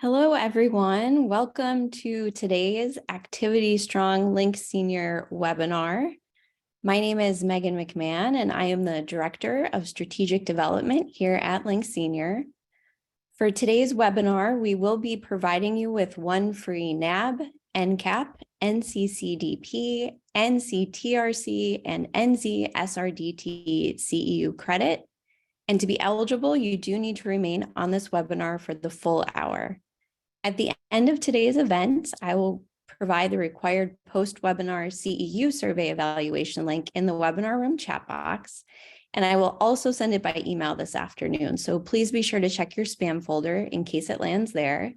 Hello, everyone. Welcome to today's Activity Strong Link Senior webinar. My name is Megan McMahon, and I am the Director of Strategic Development here at Link Senior. For today's webinar, we will be providing you with one free NAB, NCAP, NCCDP, NCTRC, and NZSRDT CEU credit. And to be eligible, you do need to remain on this webinar for the full hour. At the end of today's event, I will provide the required post-webinar CEU survey evaluation link in the webinar room chat box, and I will also send it by email this afternoon. So please be sure to check your spam folder in case it lands there.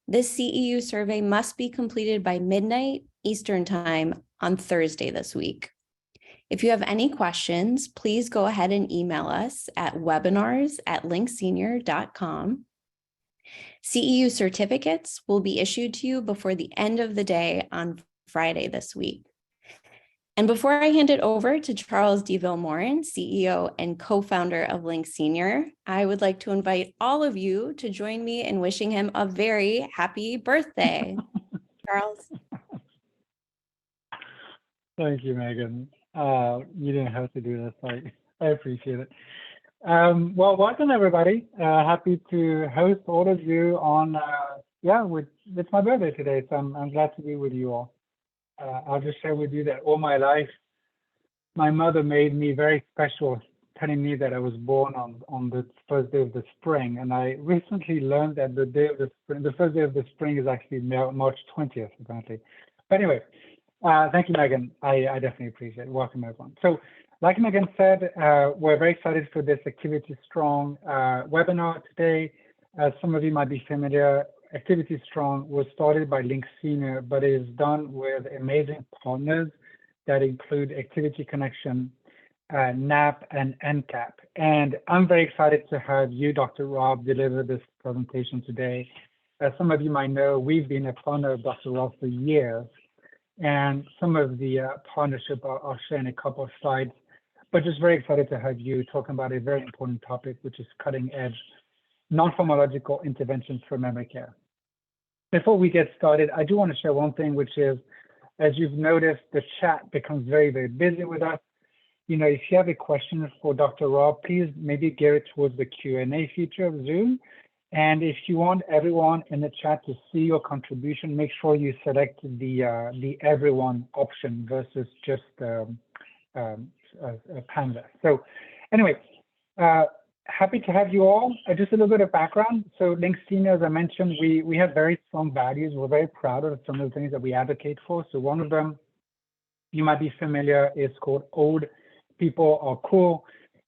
This CEU survey must be completed by midnight Eastern Time on Thursday this week. If you have any questions, please go ahead and email us at webinars@linksenior.com. CEU certificates will be issued to you before the end of the day on Friday this week. And before I hand it over to Charles DeVille-Morin, CEO and co-founder of Link Senior, I would like to invite all of you to join me in wishing him a very happy birthday. Charles. Thank you, Megan. You didn't have to do this. I appreciate it. Well, welcome everybody. Happy to host all of you on, it's my birthday today, so I'm glad to be with you all. I'll just share with you that all my life, my mother made me very special, telling me that I was born on the first day of the spring. And I recently learned that the first day of the spring is actually March 20th, apparently. But anyway, thank you, Megan. I definitely appreciate it. Welcome, everyone. So, like Megan said, we're very excited for this Activity Strong webinar today. As some of you might be familiar, Activity Strong was started by Link Senior, but it is done with amazing partners that include Activity Connection, NAP, and NCAP. And I'm very excited to have you, Dr. Rob, deliver this presentation today. As some of you might know, we've been a partner of Dr. Rob for years. And some of the partnership I'll share in a couple of slides, but just very excited to have you talking about a very important topic, which is cutting edge non-pharmacological interventions for memory care. Before we get started, I do want to share one thing, which is, as you've noticed, the chat becomes very, very busy with us. You know, if you have a question for Dr. Rob, please maybe gear it towards the Q&A feature of Zoom. And if you want everyone in the chat to see your contribution, make sure you select the everyone option versus just Canvas. So anyway, happy to have you all. Just a little bit of background. So Link Senior, as I mentioned, we have very strong values. We're very proud of some of the things that we advocate for. So one of them, you might be familiar, is called Old People Are Cool.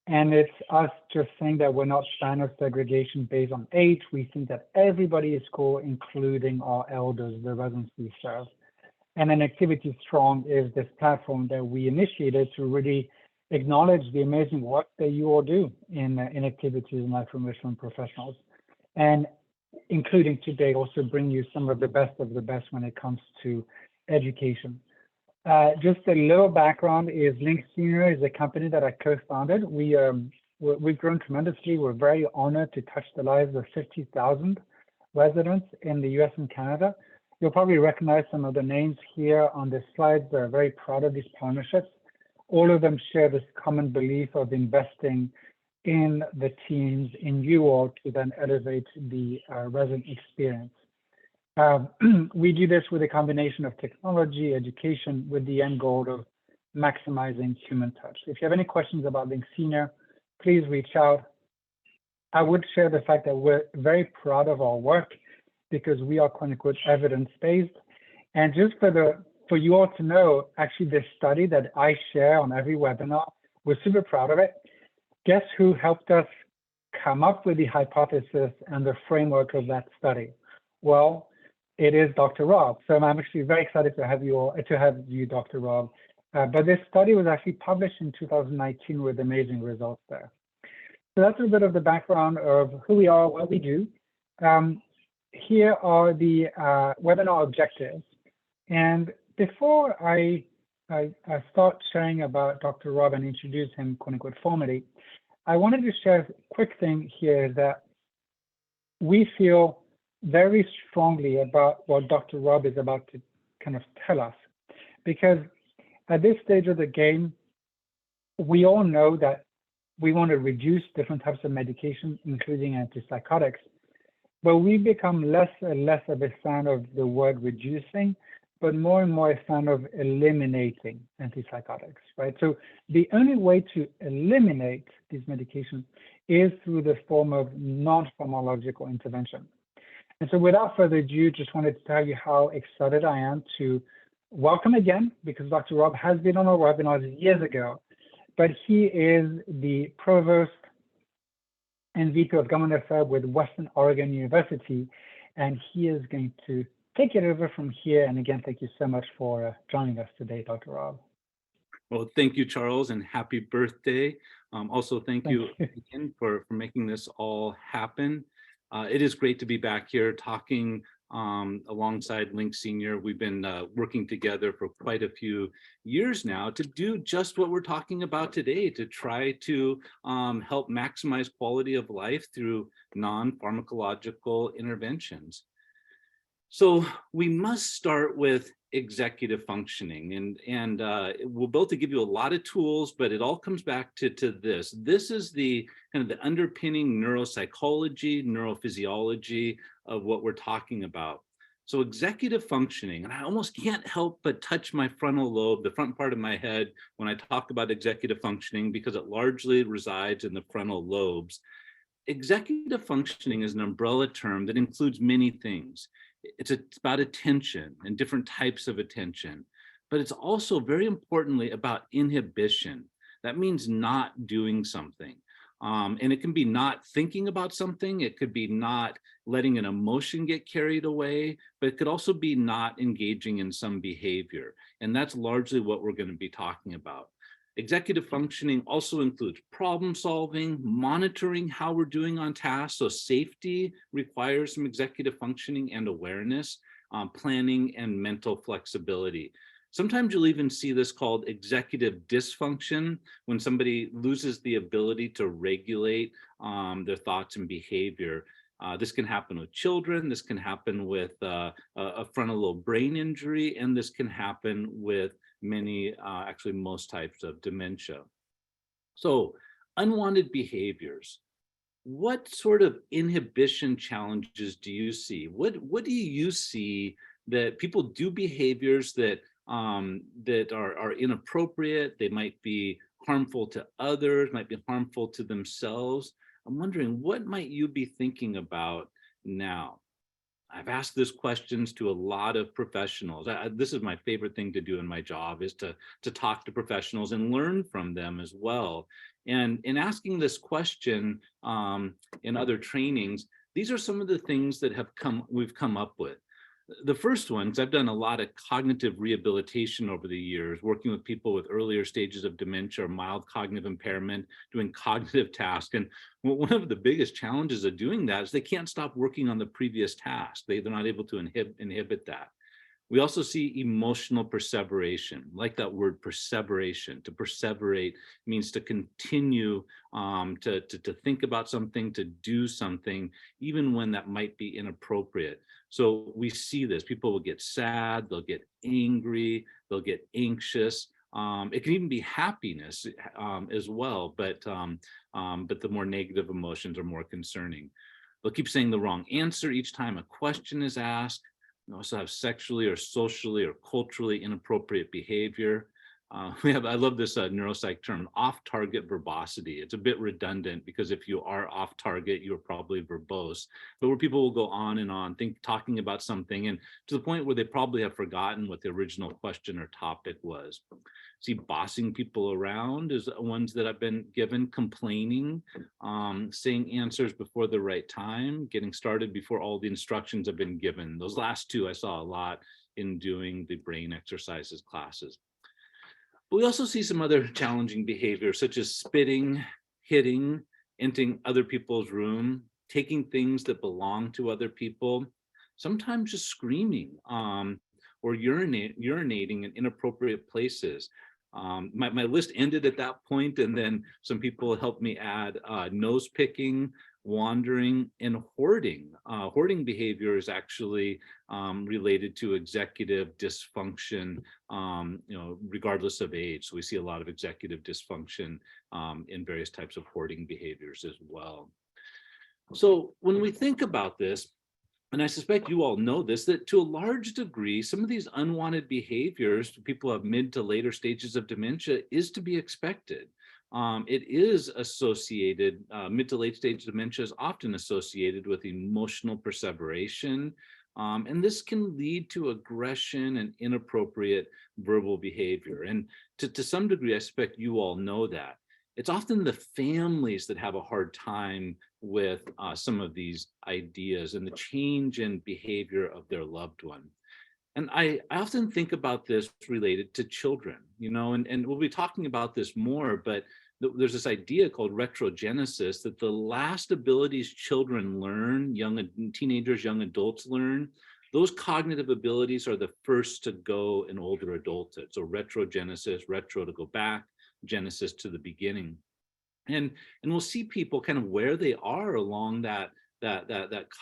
And it's us just saying that we're not fan of segregation based on age. We think that everybody is cool, including our elders, the residents we serve. And then Activity Strong is this platform that we initiated to really acknowledge the amazing work that you all do in activities and life enrichment professionals. And including today, also bring you some of the best when it comes to education. Just a little background is Link Senior is a company that I co-founded. We've grown tremendously. We're very honored to touch the lives of 50,000 residents in the US and Canada. You'll probably recognize some of the names here on the slides. They're very proud of these partnerships. All of them share this common belief of investing in the teams, in you all, to then elevate the resident experience. We do this with a combination of technology, education, with the end goal of maximizing human touch. If you have any questions about Link Senior, please reach out. I would share the fact that we're very proud of our work because we are quote unquote evidence-based. And just for you all to know, actually this study that I share on every webinar, we're super proud of it. Guess who helped us come up with the hypothesis and the framework of that study? Well, it is Dr. Rob. So I'm actually very excited to have you, Dr. Rob. But this study was actually published in 2019 with amazing results there. So that's a bit of the background of who we are, what we do. Here are the webinar objectives. And before I start sharing about Dr. Rob and introduce him, quote unquote, formally, I wanted to share a quick thing here that we feel very strongly about what Dr. Rob is about to kind of tell us, because at this stage of the game, we all know that we want to reduce different types of medication, including antipsychotics, but we become less and less of a fan of the word reducing, but more and more a fan of eliminating antipsychotics, right? So the only way to eliminate these medications is through the form of non-pharmacological intervention. And so without further ado, just wanted to tell you how excited I am to welcome again, because Dr. Rob has been on our webinars years ago, but he is the provost and VP of Government Affairs with Western Oregon University, and he is going to take it over from here. And again, thank you so much for joining us today, Dr. Rob. Well, thank you, Charles, and happy birthday. Also, thank you again for making this all happen. It is great to be back here talking alongside Link Senior. We've been working together for quite a few years now to do just what we're talking about today, to try to help maximize quality of life through non-pharmacological interventions. So we must start with executive functioning, and we'll be able to give you a lot of tools, but it all comes back to this. This is the kind of the underpinning neuropsychology, neurophysiology of what we're talking about. So executive functioning, and I almost can't help but touch my frontal lobe, the front part of my head, when I talk about executive functioning, because it largely resides in the frontal lobes. Executive functioning is an umbrella term that includes many things. It's about attention and different types of attention, but it's also very importantly about inhibition. That means not doing something. And it can be not thinking about something. It could be not letting an emotion get carried away, but it could also be not engaging in some behavior. And that's largely what we're going to be talking about. Executive functioning also includes problem solving, monitoring how we're doing on tasks. So safety requires some executive functioning and awareness, planning, and mental flexibility. Sometimes you'll even see this called executive dysfunction, when somebody loses the ability to regulate their thoughts and behavior. This can happen with children, this can happen with a frontal lobe brain injury, and this can happen with many, actually most types of dementia. So unwanted behaviors. What sort of inhibition challenges do you see? What do you see that people do behaviors that that are inappropriate? They might be harmful to others, might be harmful to themselves. I'm wondering, what might you be thinking about now? I've asked this questions to a lot of professionals. This is my favorite thing to do in my job, is to talk to professionals and learn from them as well. And in asking this question in other trainings, these are some of the things that we've come up with. The first one, I've done a lot of cognitive rehabilitation over the years, working with people with earlier stages of dementia or mild cognitive impairment, doing cognitive tasks. And one of the biggest challenges of doing that is they can't stop working on the previous task. They're not able to inhibit that. We also see emotional perseveration, like that word perseveration. To perseverate means to continue to think about something, to do something, even when that might be inappropriate. So we see this. People will get sad, they'll get angry, they'll get anxious. It can even be happiness as well, but the more negative emotions are more concerning. They'll keep saying the wrong answer each time a question is asked. We also have sexually or socially or culturally inappropriate behavior. I love this neuropsych term, off-target verbosity. It's a bit redundant because if you are off-target, you're probably verbose. But where people will go on and on, talking about something, and to the point where they probably have forgotten what the original question or topic was. See, bossing people around is ones that I've been given, complaining, saying answers before the right time, getting started before all the instructions have been given. Those last two I saw a lot in doing the brain exercises classes. But we also see some other challenging behavior, such as spitting, hitting, entering other people's room, taking things that belong to other people, sometimes just screaming or urinating in inappropriate places. My list ended at that point, and then some people helped me add nose picking, wandering, and hoarding. Hoarding behavior is actually related to executive dysfunction, regardless of age. So we see a lot of executive dysfunction in various types of hoarding behaviors as well. So when we think about this, and I suspect you all know this, that to a large degree, some of these unwanted behaviors people have mid to later stages of dementia is to be expected. It is associated, mid to late stage dementia is often associated with emotional perseveration. And this can lead to aggression and inappropriate verbal behavior. And to some degree, I suspect you all know that. It's often the families that have a hard time with some of these ideas and the change in behavior of their loved one. And I often think about this related to children, and we'll be talking about this more, but there's this idea called retrogenesis, that the last abilities children learn, teenagers, young adults learn, those cognitive abilities are the first to go in older adulthood. So retrogenesis, retro to go back, genesis to the beginning. And we'll see people kind of where they are along that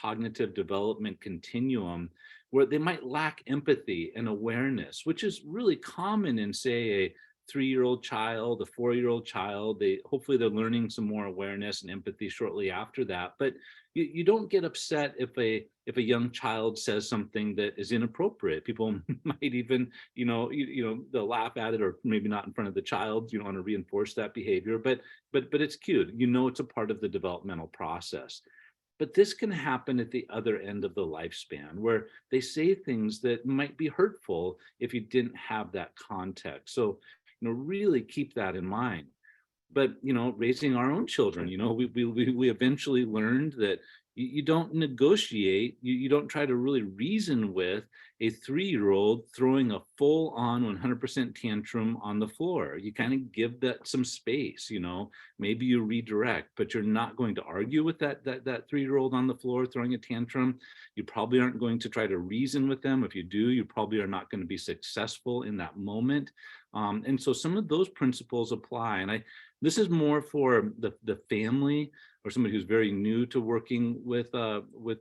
cognitive development continuum, where they might lack empathy and awareness, which is really common in, say, a 3-year-old child, a 4-year-old child. Hopefully they're learning some more awareness and empathy shortly after that. But you don't get upset if a young child says something that is inappropriate. People might even, they'll laugh at it, or maybe not in front of the child. You don't want to reinforce that behavior, but it's cute. It's a part of the developmental process. But this can happen at the other end of the lifespan, where they say things that might be hurtful if you didn't have that context. So, really keep that in mind. But raising our own children, we eventually learned that you don't negotiate, you don't try to really reason with a 3-year-old throwing a full-on 100% tantrum on the floor. You kind of give that some space. Maybe you redirect, but you're not going to argue with that 3-year-old on the floor throwing a tantrum. You probably aren't going to try to reason with them. If you do, you probably are not going to be successful in that moment. And so some of those principles apply. And this is more for the family, or somebody who's very new to working with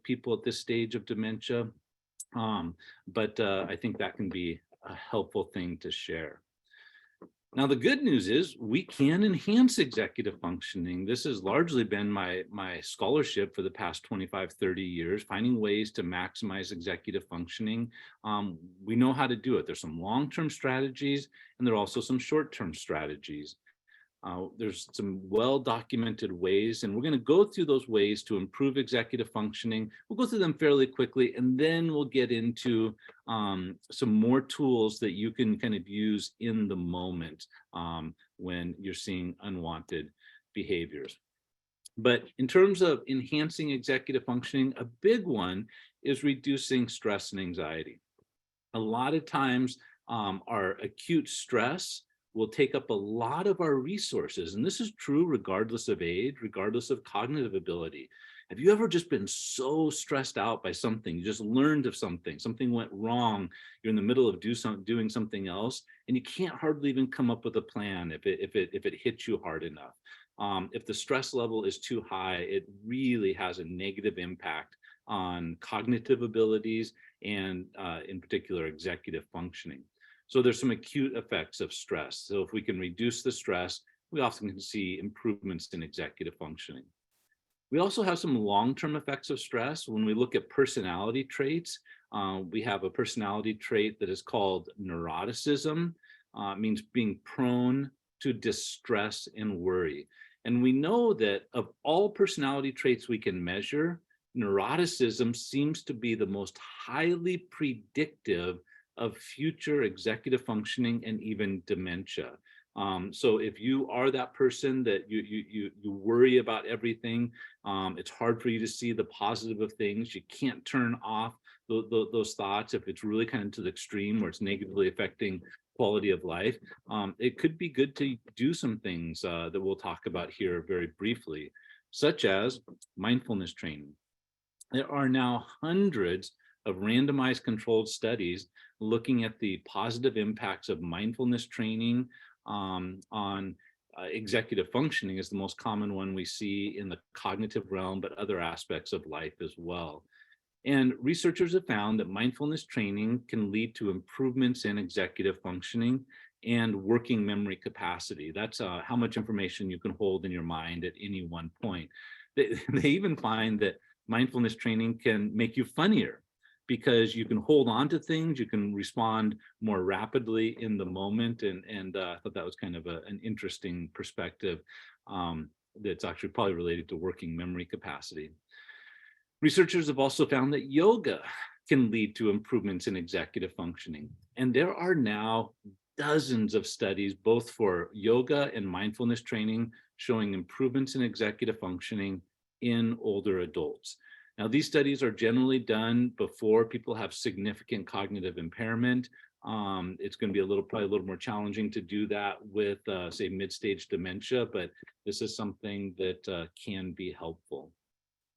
people at this stage of dementia. But I think that can be a helpful thing to share. Now, the good news is we can enhance executive functioning. This has largely been my scholarship for the past 25, 30 years, finding ways to maximize executive functioning. We know how to do it. There's some long-term strategies, and there are also some short-term strategies. There's some well-documented ways, and we're going to go through those ways to improve executive functioning. We'll go through them fairly quickly, and then we'll get into some more tools that you can kind of use in the moment when you're seeing unwanted behaviors. But in terms of enhancing executive functioning, a big one is reducing stress and anxiety. A lot of times, our acute stress will take up a lot of our resources. And this is true regardless of age, regardless of cognitive ability. Have you ever just been so stressed out by something? You just learned of something went wrong, you're in the middle of doing something else, and you can't hardly even come up with a plan if it hits you hard enough. If the stress level is too high, it really has a negative impact on cognitive abilities and in particular executive functioning. So there's some acute effects of stress. So if we can reduce the stress, we often can see improvements in executive functioning. We also have some long-term effects of stress. When we look at personality traits, we have a personality trait that is called neuroticism. It means being prone to distress and worry. And we know that of all personality traits we can measure, neuroticism seems to be the most highly predictive of future executive functioning and even dementia. So if you are that person that you worry about everything, it's hard for you to see the positive of things. You can't turn off those thoughts if it's really kind of to the extreme where it's negatively affecting quality of life. It could be good to do some things that we'll talk about here very briefly, such as mindfulness training. There are now hundreds of randomized controlled studies looking at the positive impacts of mindfulness training on executive functioning is the most common one we see in the cognitive realm, but other aspects of life as well. And researchers have found that mindfulness training can lead to improvements in executive functioning and working memory capacity. That's how much information you can hold in your mind at any one point. They even find that mindfulness training can make you funnier because you can hold on to things, you can respond more rapidly in the moment. And I thought that was kind of an interesting perspective that's actually probably related to working memory capacity. Researchers have also found that yoga can lead to improvements in executive functioning. And there are now dozens of studies, both for yoga and mindfulness training, showing improvements in executive functioning in older adults. Now, these studies are generally done before people have significant cognitive impairment. It's going to be probably a little more challenging to do that with, say, mid-stage dementia, but this is something that can be helpful.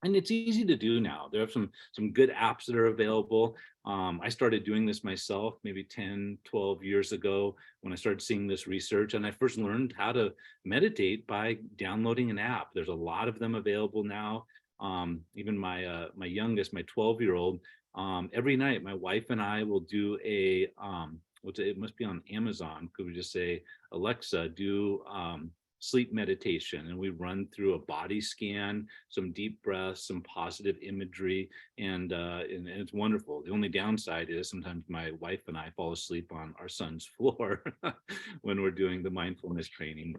And it's easy to do now. There are some good apps that are available. I started doing this myself maybe 10, 12 years ago when I started seeing this research. And I first learned how to meditate by downloading an app. There's a lot of them available now. Even my youngest, my 12-year-old, every night, my wife and I will do it must be on Amazon. Could we just say, Alexa, do sleep meditation, and we run through a body scan, some deep breaths, some positive imagery, and it's wonderful. The only downside is sometimes my wife and I fall asleep on our son's floor when we're doing the mindfulness training.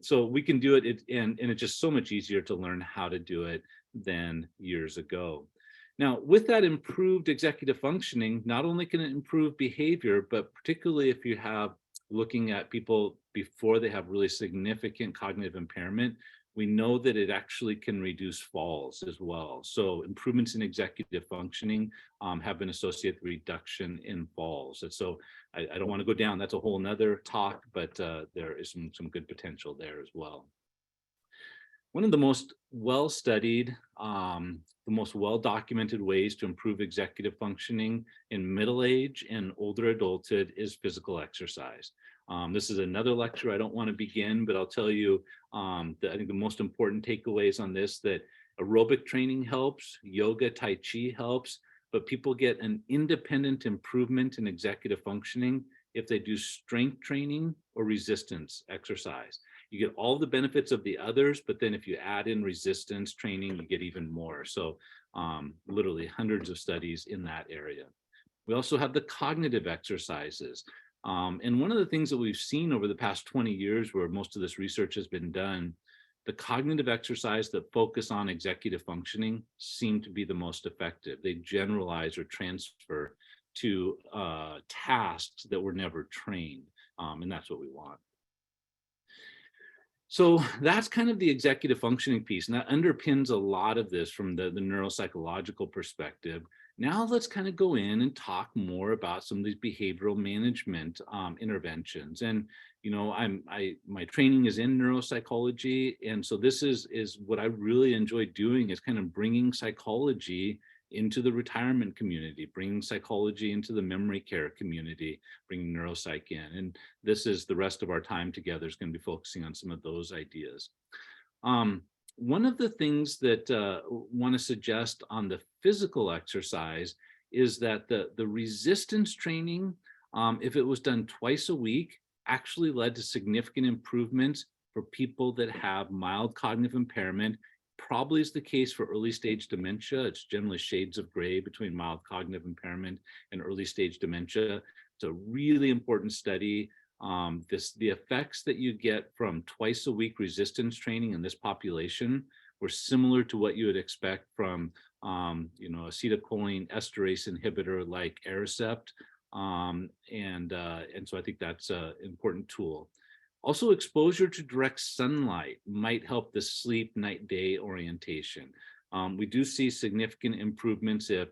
So we can do it, and it's just so much easier to learn how to do it than years ago. Now, with that improved executive functioning, not only can it improve behavior, but particularly if you have looking at people before they have really significant cognitive impairment, we know that it actually can reduce falls as well. So improvements in executive functioning have been associated with reduction in falls. And so I don't want to go down, that's a whole nother talk, but there is some good potential there as well. One of the most well-studied, the most well-documented ways to improve executive functioning in middle age and older adulthood is physical exercise. This is another lecture I don't want to begin, but I'll tell you that I think the most important takeaways on this, that aerobic training helps, yoga, Tai Chi helps, but people get an independent improvement in executive functioning if they do strength training or resistance exercise. You get all the benefits of the others, but then if you add in resistance training, you get even more. So literally hundreds of studies in that area. We also have the cognitive exercises. And one of the things that we've seen over the past 20 years where most of this research has been done, the cognitive exercise that focus on executive functioning seem to be the most effective. They generalize or transfer to tasks that were never trained, and that's what we want. So that's kind of the executive functioning piece, and that underpins a lot of this from the neuropsychological perspective. Now let's kind of go in and talk more about some of these behavioral management interventions. And you know, my training is in neuropsychology, and so this is what I really enjoy doing, is kind of bringing psychology into the retirement community, bringing psychology into the memory care community, bringing neuropsych in. And this is the rest of our time together is going to be focusing on some of those ideas. One of the things that I want to suggest on the physical exercise is that the resistance training, if it was done twice a week, actually led to significant improvements for people that have mild cognitive impairment. Probably is the case for early stage dementia. It's generally shades of gray between mild cognitive impairment and early stage dementia. It's a really important study. The effects that you get from twice a week resistance training in this population were similar to what you would expect from acetylcholine esterase inhibitor like Aricept. And so I think that's an important tool. Also, exposure to direct sunlight might help the sleep night-day orientation. We do see significant improvements if,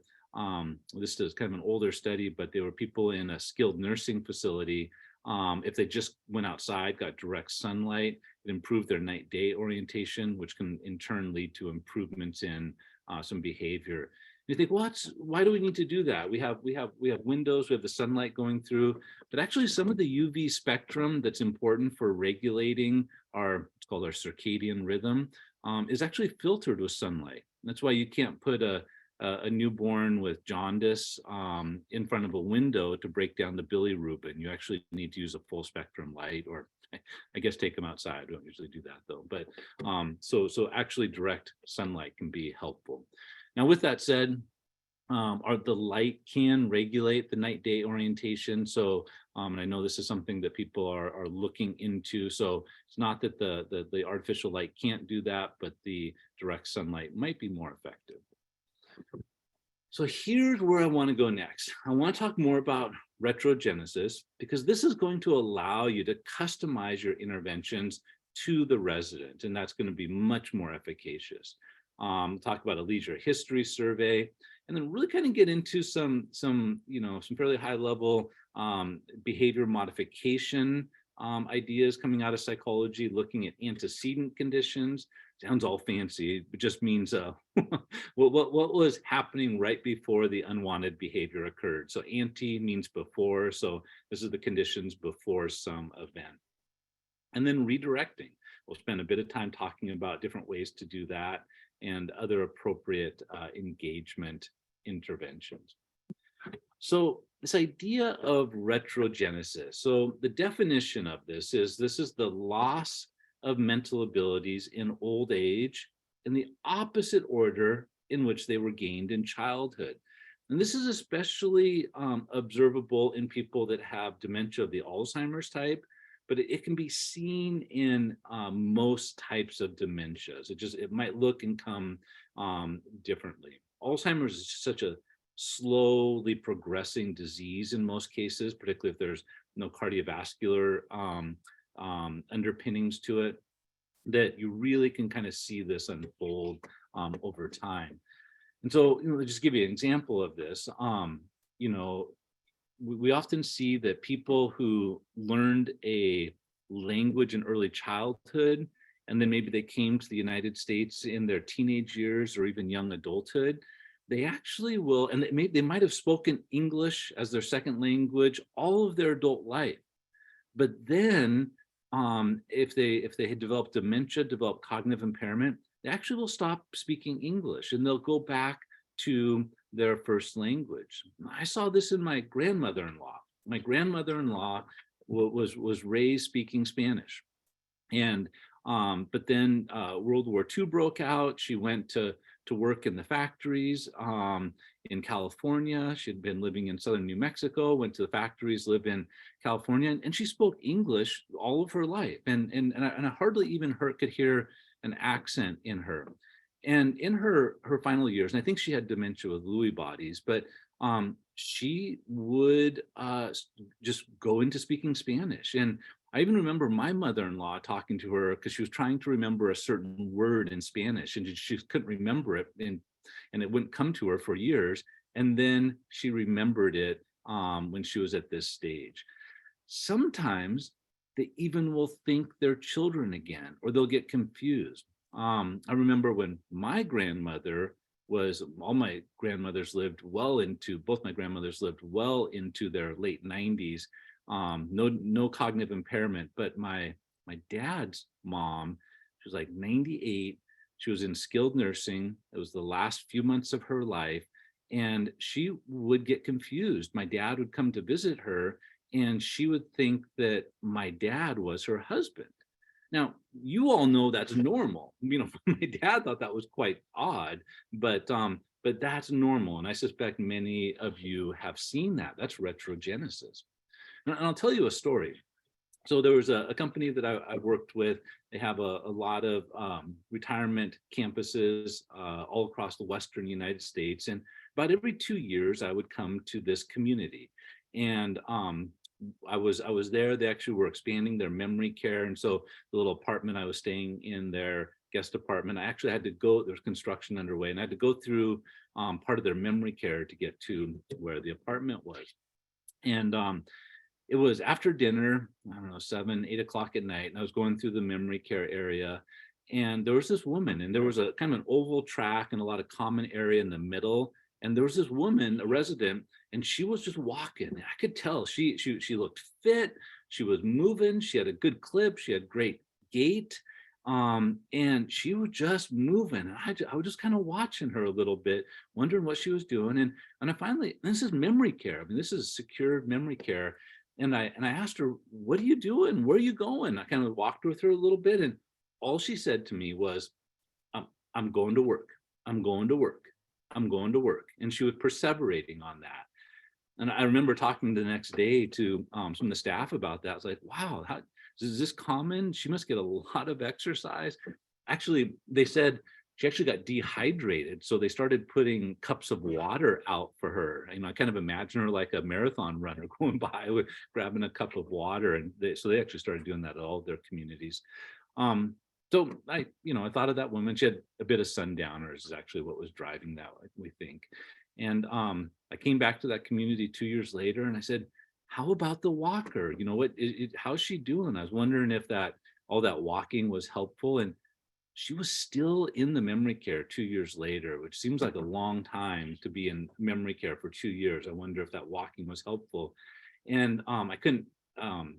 this is kind of an older study, but there were people in a skilled nursing facility. If they just went outside, got direct sunlight, it improved their night-day orientation, which can in turn lead to improvements in some behavior. You think, well, why do we need to do that? We have windows, we have the sunlight going through, but actually some of the UV spectrum that's important for regulating it's called our circadian rhythm, is actually filtered with sunlight. That's why you can't put a newborn with jaundice in front of a window to break down the bilirubin. You actually need to use a full spectrum light, or I guess take them outside. We don't usually do that though. But so actually direct sunlight can be helpful. Now, with that said, the light can regulate the night-day orientation. So, and I know this is something that people are looking into. So it's not that the artificial light can't do that, but the direct sunlight might be more effective. So here's where I want to go next. I want to talk more about retrogenesis, because this is going to allow you to customize your interventions to the resident, and that's going to be much more efficacious. Talk about a leisure history survey, and then really kind of get into some fairly high level behavior modification ideas coming out of psychology, looking at antecedent conditions. Sounds all fancy, it just means what was happening right before the unwanted behavior occurred. So ante means before, so this is the conditions before some event. And then redirecting. We'll spend a bit of time talking about different ways to do that and other appropriate engagement interventions. So this idea of retrogenesis. So the definition of this is the loss of mental abilities in old age in the opposite order in which they were gained in childhood. And this is especially observable in people that have dementia of the Alzheimer's type, but it can be seen in most types of dementias. It might look and come differently. Alzheimer's is such a slowly progressing disease in most cases, particularly if there's no cardiovascular underpinnings to it, that you really can kind of see this unfold over time. And so, just give you an example of this. We often see that people who learned a language in early childhood, and then maybe they came to the United States in their teenage years or even young adulthood, they actually will, and they might have spoken English as their second language all of their adult life. But then if they had developed dementia, developed cognitive impairment, they actually will stop speaking English and they'll go back to their first language. I saw this in my grandmother-in-law. My grandmother-in-law was raised speaking Spanish. And but then World War II broke out. She went to work in the factories in California. She'd been living in southern New Mexico, went to the factories, lived in California, and she spoke English all of her life. And I hardly even could hear an accent in her. And in her final years, and I think she had dementia with Lewy bodies, but she would just go into speaking Spanish. And I even remember my mother-in-law talking to her because she was trying to remember a certain word in Spanish and she couldn't remember it, and it wouldn't come to her for years. And then she remembered it when she was at this stage. Sometimes they even will think they're children again, or they'll get confused. I remember when my grandmother both my grandmothers lived well into their late 90s. No cognitive impairment, but my dad's mom, she was like 98. She was in skilled nursing. It was the last few months of her life, and she would get confused. My dad would come to visit her, and she would think that my dad was her husband. Now, you all know that's normal. My dad thought that was quite odd, but that's normal, and I suspect many of you have seen that. That's retrogenesis. And I'll tell you a story. So there was a company that I worked with. They have a lot of retirement campuses all across the Western United States. And about every 2 years, I would come to this community. And I was there. They actually were expanding their memory care. And so the little apartment I was staying in, their guest apartment, I actually had to go, there was construction underway, and I had to go through part of their memory care to get to where the apartment was. And it was after dinner, I don't know, 7, 8 o'clock at night, and I was going through the memory care area, and there was this woman, and there was a kind of an oval track and a lot of common area in the middle, And there was this woman, a resident, and she was just walking. I could tell she looked fit. She was moving. She had a good clip. She had great gait. And she was just moving. And I was just kind of watching her a little bit, wondering what she was doing. And I finally, this is memory care. I mean, this is secured memory care. And I asked her, what are you doing? Where are you going? I kind of walked with her a little bit. And all she said to me was, I'm going to work. I'm going to work. I'm going to work. And she was perseverating on that. And I remember talking the next day to some of the staff about that. I was like, wow, how, is this common? She must get a lot of exercise. Actually, they said she actually got dehydrated. So they started putting cups of water out for her. You know, I kind of imagine her like a marathon runner going by with grabbing a cup of water. And so they actually started doing that at all their communities. So I thought of that woman. She had a bit of sundowners is actually what was driving that, we think. And I came back to that community 2 years later and I said, how about the walker? You know, how's she doing? I was wondering if all that walking was helpful. And she was still in the memory care 2 years later, which seems like a long time to be in memory care for 2 years. I wonder if that walking was helpful. And I couldn't,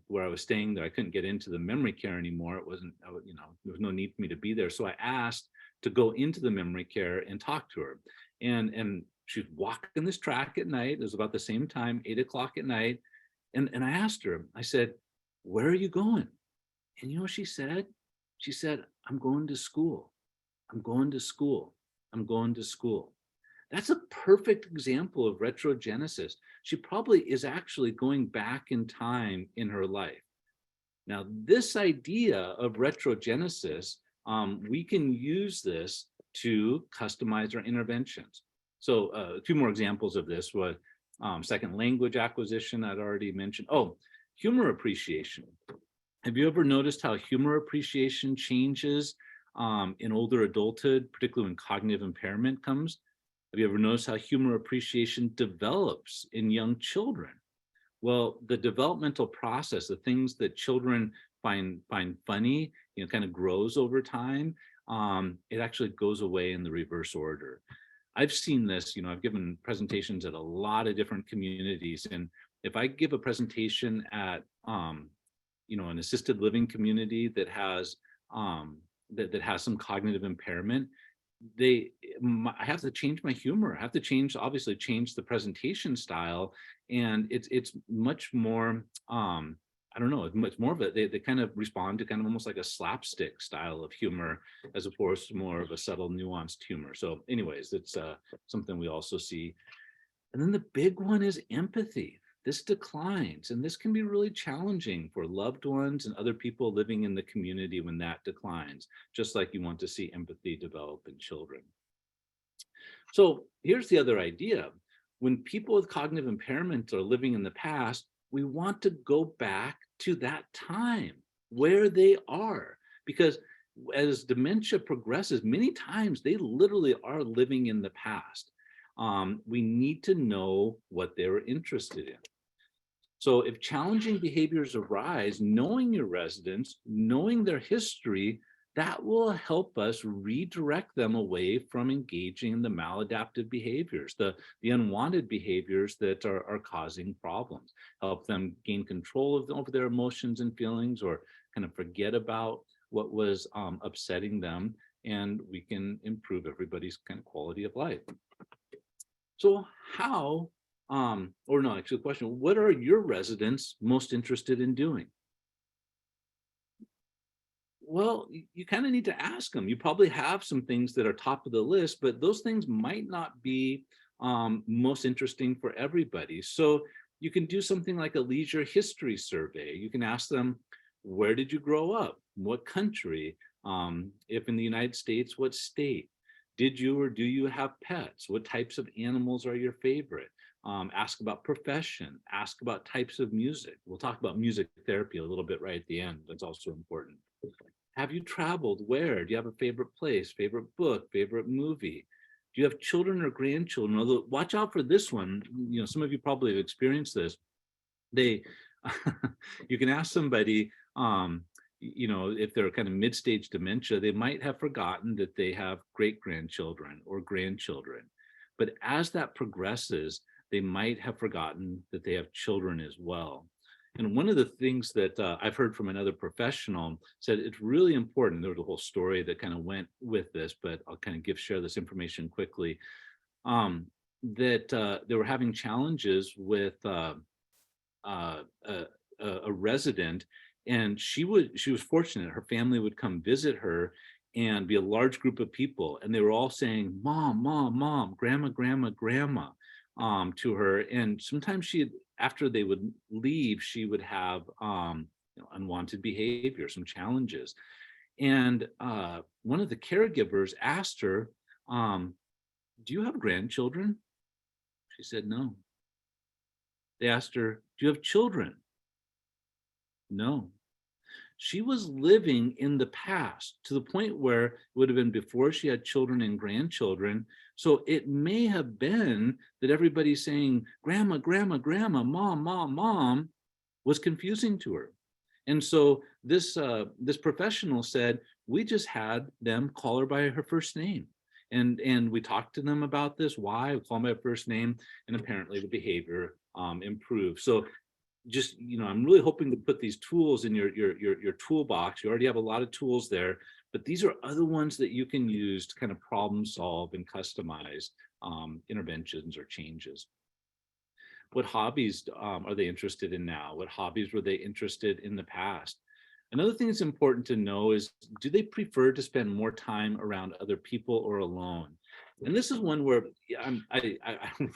where I was staying there, I couldn't get into the memory care anymore. It wasn't, there was no need for me to be there. So I asked to go into the memory care and talk to her. And she'd walk in this track at night. It was about the same time, 8 o'clock at night. And I asked her, I said, where are you going? And you know what she said? She said, I'm going to school. I'm going to school. I'm going to school. That's a perfect example of retrogenesis. She probably is actually going back in time in her life. Now, this idea of retrogenesis, we can use this to customize our interventions. So 2 more examples of this was second language acquisition I'd already mentioned. Oh, humor appreciation. Have you ever noticed how humor appreciation changes in older adulthood, particularly when cognitive impairment comes? Have you ever noticed how humor appreciation develops in young children? Well, the developmental process, the things that children find funny, kind of grows over time. It actually goes away in the reverse order. I've seen this, I've given presentations at a lot of different communities. And if I give a presentation at, an assisted living community that has that has some cognitive impairment, I have to change my humor. I have to obviously change the presentation style, and it's much more. I don't know. It's much more of it. They kind of respond to kind of almost like a slapstick style of humor, as opposed to more of a subtle, nuanced humor. So, anyways, it's something we also see. And then the big one is empathy. This declines, and this can be really challenging for loved ones and other people living in the community when that declines, just like you want to see empathy develop in children. So here's the other idea. When people with cognitive impairment are living in the past, we want to go back to that time where they are, because as dementia progresses, many times they literally are living in the past. We need to know what they're interested in. So if challenging behaviors arise, knowing your residents, knowing their history, that will help us redirect them away from engaging in the maladaptive behaviors, the unwanted behaviors that are causing problems, help them gain control over their emotions and feelings, or kind of forget about what was upsetting them, and we can improve everybody's kind of quality of life. So how, actually the question, what are your residents most interested in doing? Well, you kind of need to ask them. You probably have some things that are top of the list, but those things might not be most interesting for everybody. So you can do something like a leisure history survey. You can ask them, where did you grow up? What country? If in the United States, what state? Did you or do you have pets? What types of animals are your favorite? Ask about profession. Ask about types of music. We'll talk about music therapy a little bit right at the end. That's also important. Have you traveled? Where? Do you have a favorite place, favorite book, favorite movie? Do you have children or grandchildren? Although, watch out for this one. Some of you probably have experienced this. You can ask somebody, if they're kind of mid-stage dementia, they might have forgotten that they have great-grandchildren or grandchildren. But as that progresses, they might have forgotten that they have children as well. And one of the things that I've heard from another professional said it's really important. There was a whole story that kind of went with this, but I'll kind of share this information quickly. That they were having challenges with a resident, and she was fortunate. Her family would come visit her, and be a large group of people, and they were all saying, "Mom, mom, mom, grandma, grandma, grandma," to her. And sometimes after they would leave, she would have unwanted behavior, some challenges. And one of the caregivers asked her, "Do you have grandchildren?" She said, "No." They asked her, "Do you have children?" No. She was living in the past to the point where it would have been before she had children and grandchildren. So it may have been that everybody saying, "Grandma, grandma, grandma, mom, mom, mom," was confusing to her. And so this professional said, "We just had them call her by her first name. And we talked to them about this, why we call them by first name, and apparently the behavior improved." So just, I'm really hoping to put these tools in your toolbox. You already have a lot of tools there, but these are other ones that you can use to kind of problem solve and customize interventions or changes. What hobbies are they interested in now? What hobbies were they interested in the past? Another thing that's important to know is, do they prefer to spend more time around other people or alone? And this is one where I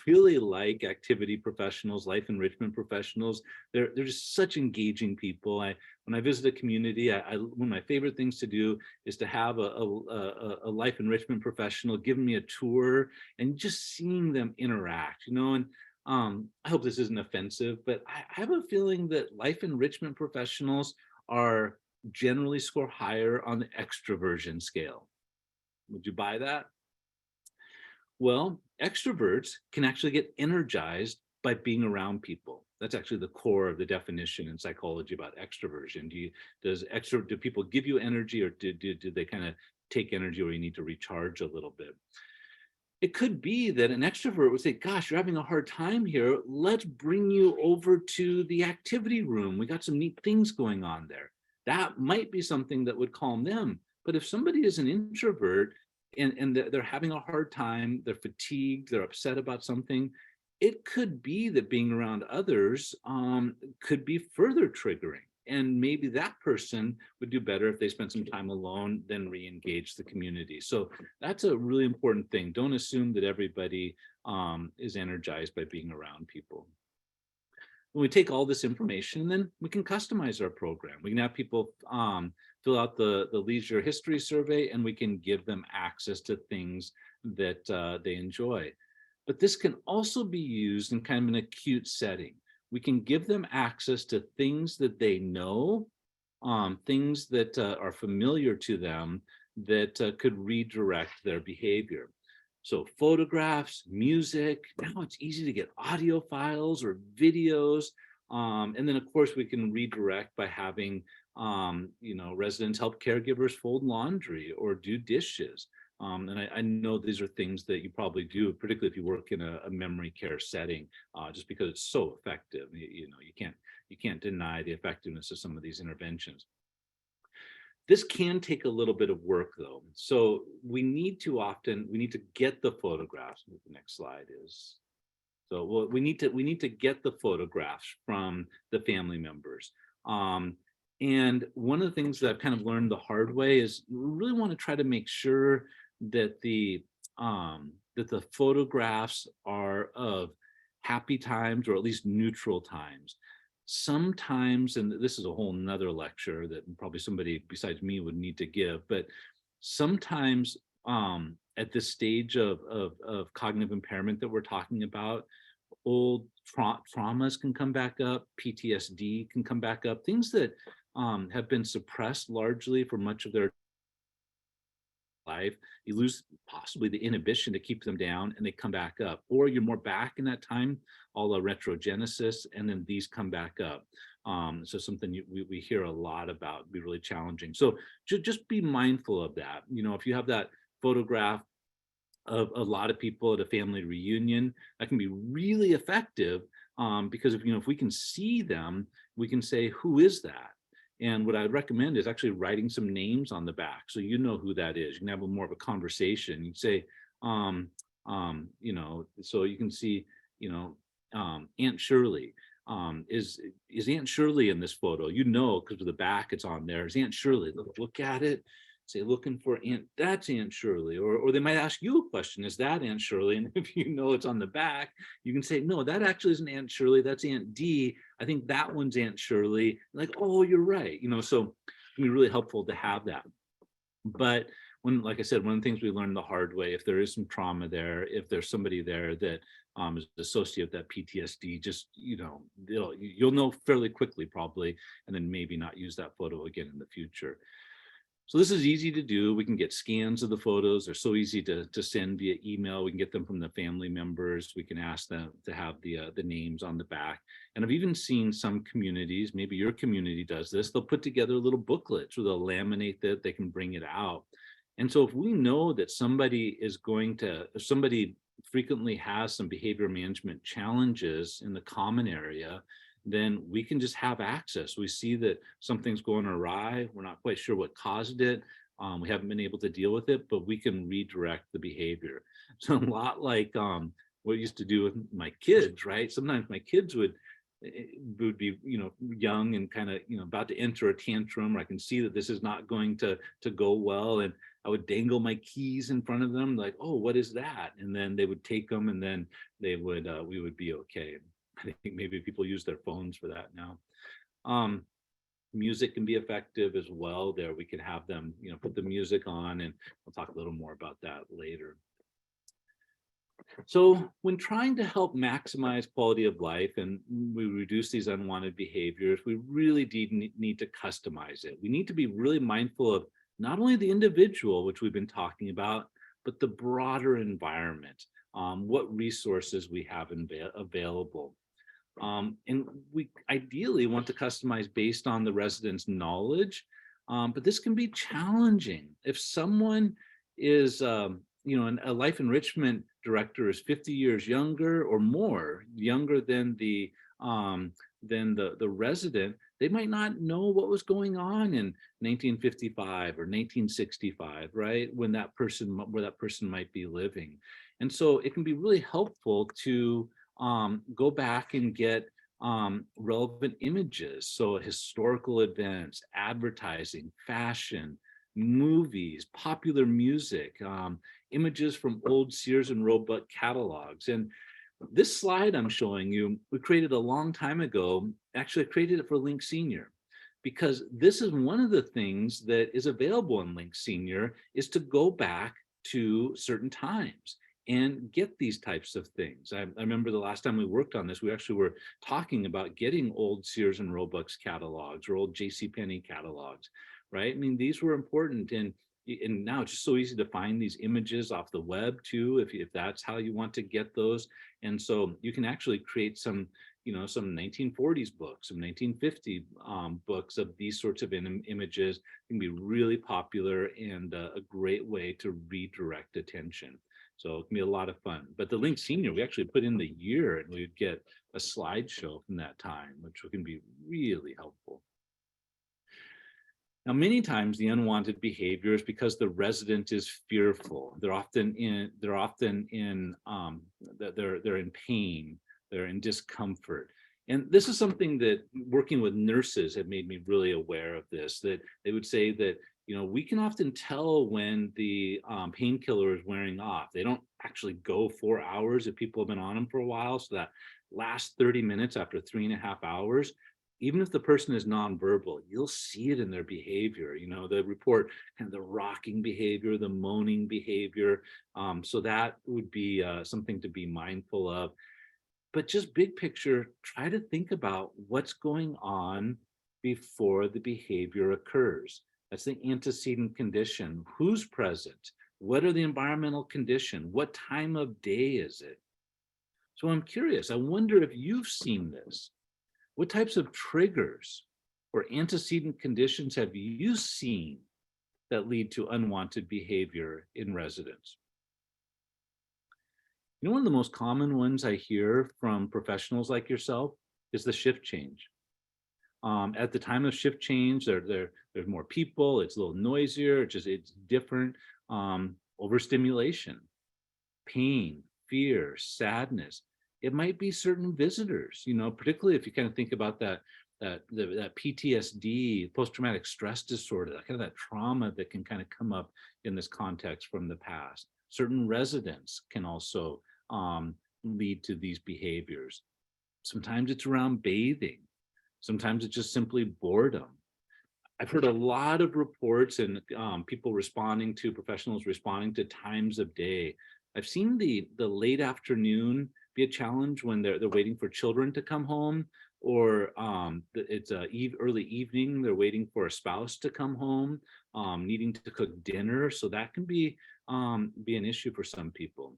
really like activity professionals, life enrichment professionals. They're just such engaging people. When I visit a community, one of my favorite things to do is to have a life enrichment professional giving me a tour and just seeing them interact, and I hope this isn't offensive, but I have a feeling that life enrichment professionals are generally score higher on the extroversion scale. Would you buy that? Well, extroverts can actually get energized by being around people. That's actually the core of the definition in psychology about extroversion. Do people give you energy, or do they kind of take energy, or you need to recharge a little bit? It could be that an extrovert would say, "Gosh, you're having a hard time here. Let's bring you over to the activity room. We got some neat things going on there." That might be something that would calm them. But if somebody is an introvert and they're having a hard time, they're fatigued, they're upset about something, it could be that being around others could be further triggering. And maybe that person would do better if they spent some time alone, then re-engage the community. So that's a really important thing. Don't assume that everybody is energized by being around people. When we take all this information, then we can customize our program. We can have people fill out the leisure history survey, and we can give them access to things that they enjoy. But this can also be used in kind of an acute setting. We can give them access to things that they know, things that are familiar to them, that could redirect their behavior. So photographs, music, now it's easy to get audio files or videos. And then of course we can redirect by having residents help caregivers fold laundry or do dishes. And I know these are things that you probably do, particularly if you work in a memory care setting, just because it's so effective. You can't deny the effectiveness of some of these interventions. This can take a little bit of work though. So we need to get the photographs. What the next slide is. So we need to get the photographs from the family members. And one of the things that I've kind of learned the hard way is we really want to try to make sure that the photographs are of happy times, or at least neutral times. Sometimes, and this is a whole nother lecture that probably somebody besides me would need to give, but sometimes at this stage of cognitive impairment that we're talking about, old traumas can come back up, PTSD can come back up, things that have been suppressed largely for much of their life. You lose possibly the inhibition to keep them down, and they come back up, or you're more back in that time, all the retrogenesis, and then these come back up. So something we hear a lot about, be really challenging. So just be mindful of that. If you have that photograph a lot of people at a family reunion. That can be really effective, because if we can see them, we can say, who is that? And what I'd recommend is actually writing some names on the back, so you know who that is. You can have more of a conversation. You say, so you can see, Aunt Shirley. Is Aunt Shirley in this photo? Because of the back, it's on there. Is Aunt Shirley? Look at it. Say, looking for that's Aunt Shirley. Or they might ask you a question, is that Aunt Shirley? And if you know it's on the back, you can say, no, that actually isn't Aunt Shirley, that's Aunt D. I think that one's Aunt Shirley. Like, oh, you're right. So it can be really helpful to have that. But like I said, one of the things we learned the hard way, if there is some trauma there, if there's somebody there that is associated with that PTSD, just, you'll know fairly quickly probably, and then maybe not use that photo again in the future. So this is easy to do. We can get scans of the photos. They're so easy to send via email. We can get them from the family members. We can ask them to have the names on the back. And I've even seen some communities, maybe your community does this, they'll put together little booklets where they'll laminate that, they can bring it out. And so if we know that somebody frequently has some behavior management challenges in the common area, then we can just have access. We see that something's going awry. We're not quite sure what caused it. We haven't been able to deal with it, but we can redirect the behavior. So a lot like what I used to do with my kids, right? Sometimes my kids would be, young and kind of, about to enter a tantrum, or I can see that this is not going to go well. And I would dangle my keys in front of them, like, oh, what is that? And then they would take them, and then we would be okay. I think maybe people use their phones for that now. Music can be effective as well. There, we can have them, put the music on, and we'll talk a little more about that later. So when trying to help maximize quality of life and we reduce these unwanted behaviors, we really need to customize it. We need to be really mindful of not only the individual, which we've been talking about, but the broader environment, what resources we have available. And we ideally want to customize based on the resident's knowledge, but this can be challenging. If someone is, a life enrichment director is 50 years younger or more, younger than the resident, they might not know what was going on in 1955 or 1965, right? Where that person might be living. And so it can be really helpful to go back and get relevant images. So historical events, advertising, fashion, movies, popular music, images from old Sears and Roebuck catalogs. And this slide I'm showing you, we created a long time ago. Actually, I created it for Link Senior, because this is one of the things that is available in Link Senior, is to go back to certain times and get these types of things. I remember the last time we worked on this, we actually were talking about getting old Sears and Roebuck's catalogs or old JCPenney catalogs, right? I mean, these were important, and now it's just so easy to find these images off the web too, if that's how you want to get those. And so you can actually create some 1940s books, some 1950 books of these sorts of images. It can be really popular and a great way to redirect attention. So it can be a lot of fun. But the Link Senior, we actually put in the year, and we'd get a slideshow from that time, which can be really helpful. Now, many times the unwanted behavior is because the resident is fearful. They're in pain. They're in discomfort. And this is something that working with nurses have made me really aware of this, that they would say that, we can often tell when the painkiller is wearing off. They don't actually go 4 hours if people have been on them for a while. So that last 30 minutes after 3.5 hours, even if the person is nonverbal, you'll see it in their behavior. They report kind of the rocking behavior, the moaning behavior. So that would be something to be mindful of. But just big picture, try to think about what's going on before the behavior occurs. That's the antecedent condition. Who's present? What are the environmental conditions? What time of day is it? So I'm curious, I wonder if you've seen this. What types of triggers or antecedent conditions have you seen that lead to unwanted behavior in residents? You know, one of the most common ones I hear from professionals like yourself is the shift change. At the time of shift change, there's more people, it's a little noisier, it's different. Overstimulation, pain, fear, sadness. It might be certain visitors, you know, particularly if you kind of think about that PTSD, post-traumatic stress disorder, that kind of that trauma that can kind of come up in this context from the past. Certain residents can also lead to these behaviors. Sometimes it's around bathing. Sometimes it's just simply boredom. I've heard a lot of reports and people responding to, professionals responding to times of day. I've seen the late afternoon be a challenge when they're waiting for children to come home, or it's early evening, they're waiting for a spouse to come home, needing to cook dinner. So that can be an issue for some people.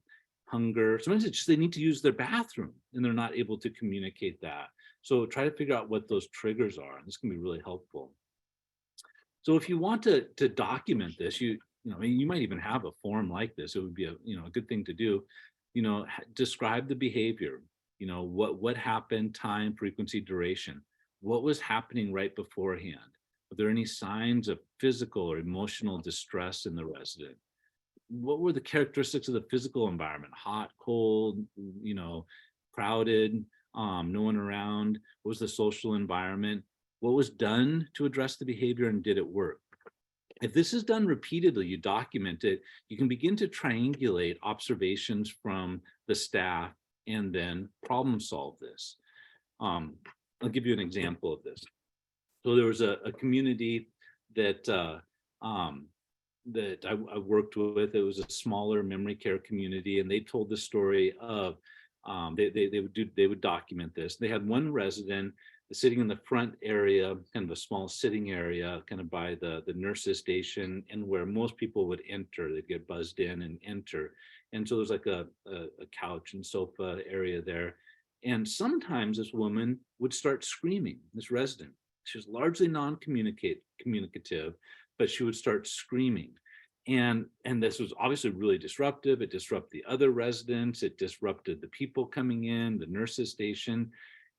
Hunger, sometimes it's just they need to use their bathroom and they're not able to communicate that. So try to figure out what those triggers are. And this can be really helpful. So if you want to document this, you might even have a form like this. It would be a good thing to do. Describe the behavior. What happened, time, frequency, duration. What was happening right beforehand? Were there any signs of physical or emotional distress in the resident? What were the characteristics of the physical environment? Hot, cold, crowded, no one around? What was the social environment? What was done to address the behavior, and did it work? If this is done repeatedly, you document it, you can begin to triangulate observations from the staff and then problem solve this. I'll give you an example of this. So there was a community that I worked with. It was a smaller memory care community, and they told the story of they would document this. They had one resident sitting in the front area, kind of a small sitting area, kind of by the nurses station, and where most people would enter. They'd get buzzed in and enter. And so there's like a couch and sofa area there. And sometimes this woman would start screaming, this resident. She was largely communicative, but she would start screaming. And this was obviously really disruptive. It disrupted the other residents. It disrupted the people coming in, the nurses station.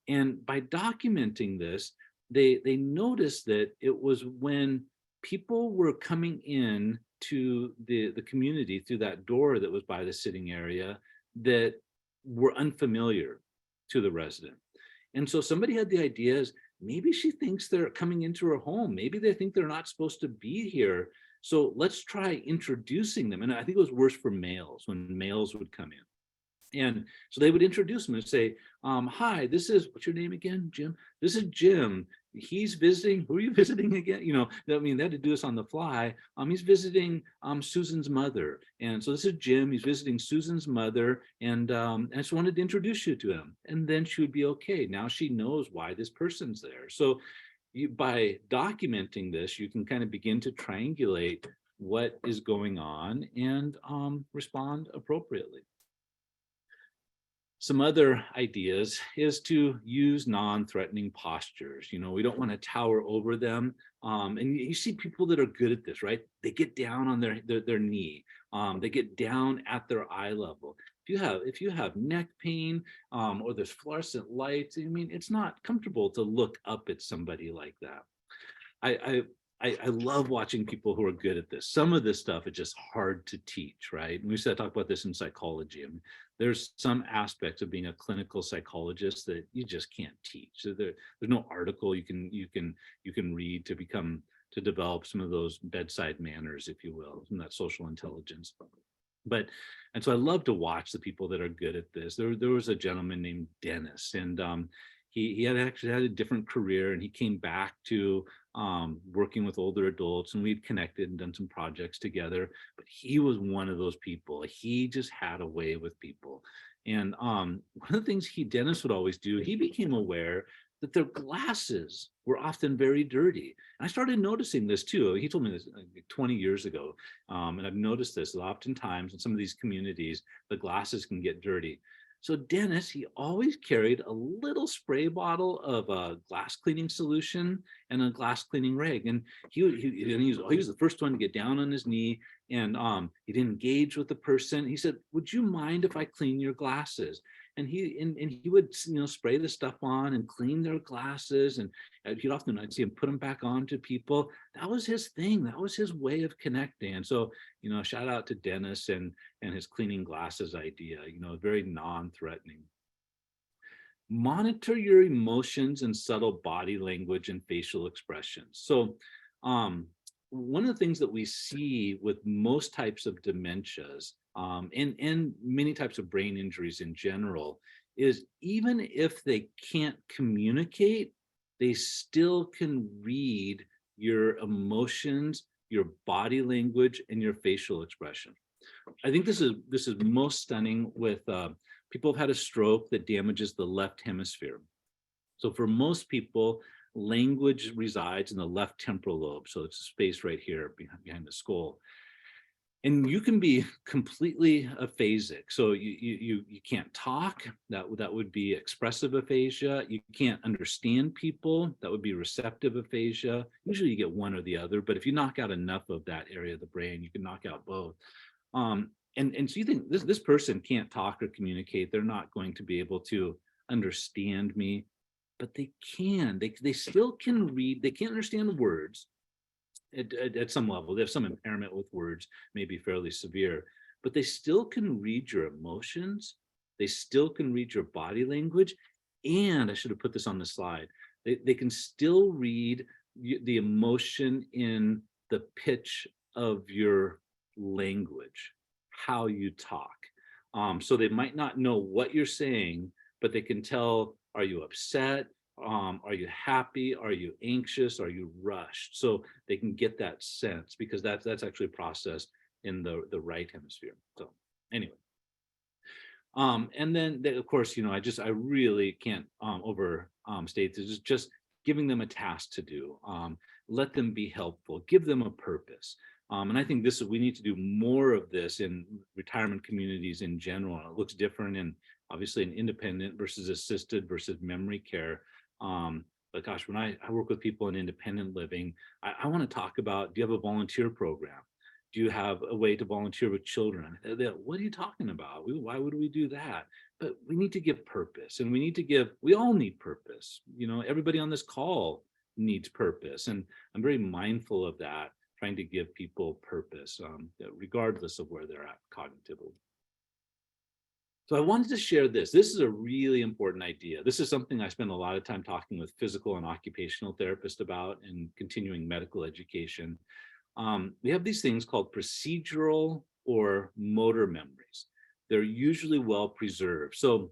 And by documenting this, they noticed that it was when people were coming in to the community through that door that was by the sitting area that were unfamiliar to the resident. And so somebody had the ideas, maybe she thinks they're coming into her home. Maybe they think they're not supposed to be here. So let's try introducing them. And I think it was worse for males, when males would come in. And so they would introduce them and say, hi, this is, what's your name again, Jim? This is Jim. He's visiting, who are you visiting again? They had to do this on the fly. He's visiting Susan's mother. And so this is Jim, he's visiting Susan's mother. And I just wanted to introduce you to him. And then she would be okay. Now she knows why this person's there. So by documenting this, you can kind of begin to triangulate what is going on and respond appropriately. Some other ideas is to use non-threatening postures. We don't want to tower over them. And you see people that are good at this, right? They get down on their knee. They get down at their eye level. If you have neck pain or there's fluorescent lights, it's not comfortable to look up at somebody like that. I love watching people who are good at this. Some of this stuff is just hard to teach, right? And we used to talk about this in psychology. There's some aspects of being a clinical psychologist that you just can't teach. So there's no article you can read to develop some of those bedside manners, if you will, some of that social intelligence. And so I love to watch the people that are good at this. There was a gentleman named Dennis, and he had actually had a different career, and he came back to working with older adults, and we'd connected and done some projects together. But he was one of those people. He just had a way with people. And one of the things Dennis would always do, he became aware that their glasses were often very dirty. And I started noticing this too. He told me this 20 years ago. And I've noticed this oftentimes in some of these communities, the glasses can get dirty. So Dennis, he always carried a little spray bottle of a glass cleaning solution and a glass cleaning rag. And he was the first one to get down on his knee, and he'd engage with the person. He said, "Would you mind if I clean your glasses?" And he would, spray the stuff on and clean their glasses. And I'd see him put them back on to people. That was his thing. That was his way of connecting. And so, shout out to Dennis and his cleaning glasses idea, very non-threatening. Monitor your emotions and subtle body language and facial expressions. So one of the things that we see with most types of dementias and many types of brain injuries in general is even if they can't communicate, they still can read your emotions, your body language, and your facial expression. I think this is most stunning with people who've had a stroke that damages the left hemisphere. So for most people, language resides in the left temporal lobe. So it's a space right here behind the skull. And you can be completely aphasic. So you can't talk. That would be expressive aphasia. You can't understand people. That would be receptive aphasia. Usually you get one or the other, but if you knock out enough of that area of the brain, you can knock out both. And so you think this person can't talk or communicate. They're not going to be able to understand me, but they can. They still can read. They can't understand the words. At some level, they have some impairment with words, maybe fairly severe, but they still can read your emotions. They still can read your body language. And I should have put this on the slide. They can still read the emotion in the pitch of your language, how you talk. So they might not know what you're saying, but they can tell, are you upset? Are you happy? Are you anxious? Are you rushed? So they can get that sense because that's actually processed in the right hemisphere. So anyway, and then of course, I really can't overstate this. Is just giving them a task to do. Let them be helpful. Give them a purpose. And I think we need to do more of this in retirement communities in general. It looks different in obviously in independent versus assisted versus memory care. But gosh, when I work with people in independent living, I want to talk about, do you have a volunteer program? Do you have a way to volunteer with children? What are you talking about? Why would we do that? But we need to give purpose, and we all need purpose. Everybody on this call needs purpose. And I'm very mindful of that, trying to give people purpose, regardless of where they're at cognitively. So I wanted to share this. This is a really important idea. This is something I spend a lot of time talking with physical and occupational therapists about in continuing medical education. We have these things called procedural or motor memories. They're usually well preserved. So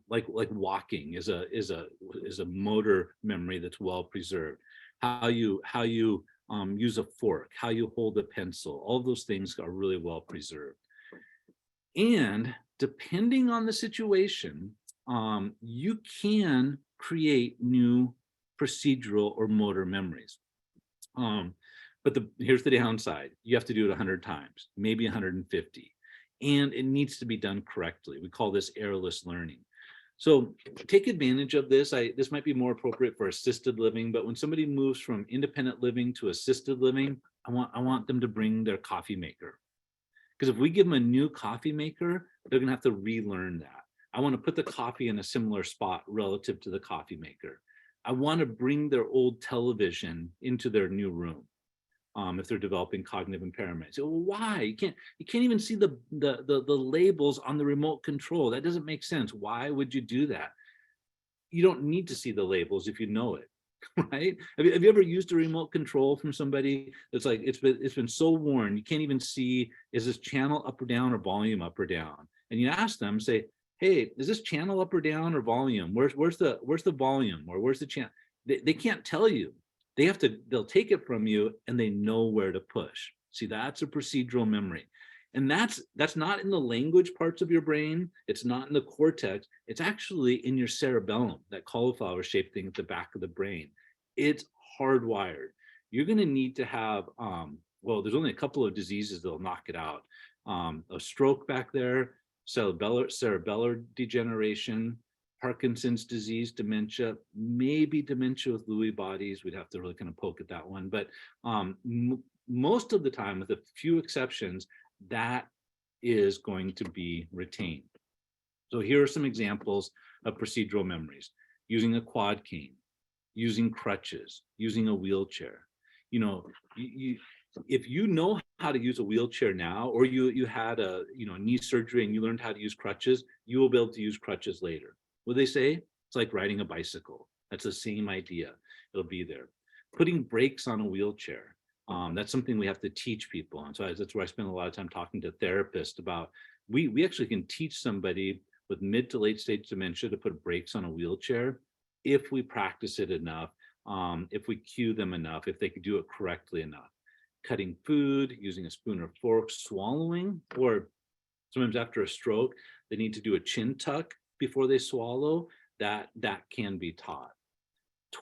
like walking is a motor memory that's well preserved. How you use a fork, how you hold a pencil, all of those things are really well preserved. And depending on the situation, you can create new procedural or motor memories. But here's the downside. You have to do it 100 times, maybe 150. And it needs to be done correctly. We call this errorless learning. So take advantage of this. This might be more appropriate for assisted living, but when somebody moves from independent living to assisted living, I want them to bring their coffee maker. Because if we give them a new coffee maker, they're gonna have to relearn that. I want to put the coffee in a similar spot relative to the coffee maker. I want to bring their old television into their new room. If they're developing cognitive impairment. So why? You can't even see the labels on the remote control. That doesn't make sense. Why would you do that? You don't need to see the labels if you know it. Right? Have you ever used a remote control from somebody that's like, it's been so worn, you can't even see, is this channel up or down or volume up or down? And you ask them, say, hey, is this channel up or down or volume? Where's the volume, or where's the channel? They can't tell you. They'll take it from you and they know where to push. See, that's a procedural memory. And that's not in the language parts of your brain. It's not in the cortex. It's actually in your cerebellum, that cauliflower shaped thing at the back of the brain. It's hardwired. You're going to need to have, well, there's only a couple of diseases that'll knock it out. A stroke back there, cerebellar degeneration, Parkinson's disease, dementia, maybe dementia with Lewy bodies. We'd have to really kind of poke at that one. But most of the time, with a few exceptions, that is going to be retained. So here are some examples of procedural memories: using a quad cane, using crutches, using a wheelchair. You know, if you know how to use a wheelchair now, or you had a knee surgery and you learned how to use crutches, you will be able to use crutches later. What they say? It's like riding a bicycle. That's the same idea. It'll be there. Putting brakes on a wheelchair. That's something we have to teach people. And so that's where I spend a lot of time talking to therapists about. We actually can teach somebody with mid to late stage dementia to put brakes on a wheelchair if we practice it enough, if we cue them enough, if they could do it correctly enough. Cutting food, using a spoon or fork, swallowing, or sometimes after a stroke, they need to do a chin tuck before they swallow. That can be taught.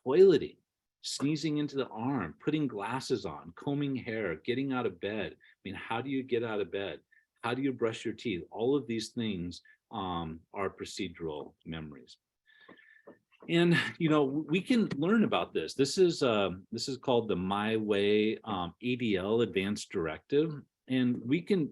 Toileting, sneezing into the arm, putting glasses on, combing hair, getting out of bed. I mean, how do you get out of bed? How do you brush your teeth? All of these things are procedural memories. And we can learn about this. This is called the My Way ADL Advanced Directive, and we can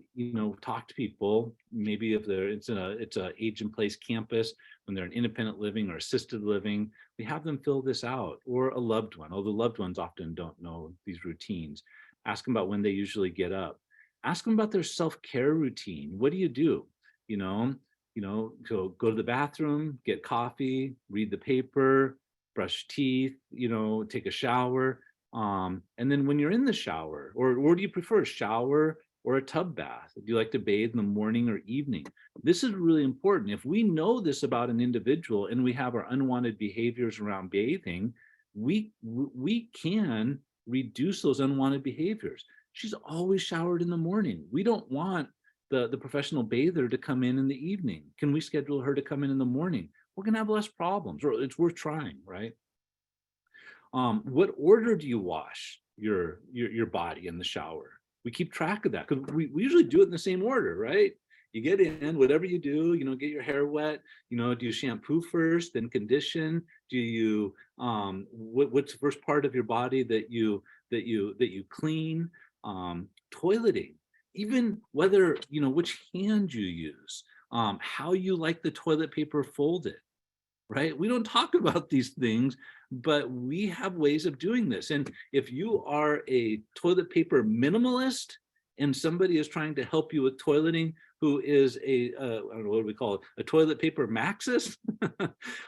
talk to people. Maybe if it's a age and place campus, when they're in independent living or assisted living, we have them fill this out, or a loved one. Although loved ones often don't know these routines. Ask them about when they usually get up. Ask them about their self-care routine. What do you do? Go to the bathroom, get coffee, read the paper, brush teeth, take a shower. And then when you're in the shower, or do you prefer a shower or a tub bath? Do you like to bathe in the morning or evening? This is really important. If we know this about an individual and we have our unwanted behaviors around bathing, we can reduce those unwanted behaviors. She's always showered in the morning. We don't want the professional bather to come in the evening. Can we schedule her to come in the morning? We're going to have less problems, or it's worth trying, right? What order do you wash your body in the shower? We keep track of that because we usually do it in the same order, right? You get in, whatever you do, get your hair wet, do you shampoo first, then condition? Do you what's the first part of your body that you clean? Toileting, even whether which hand you use, how you like the toilet paper folded, right? We don't talk about these things, but we have ways of doing this. And if you are a toilet paper minimalist and somebody is trying to help you with toileting, who is I don't know, what do we call it, a toilet paper maxist,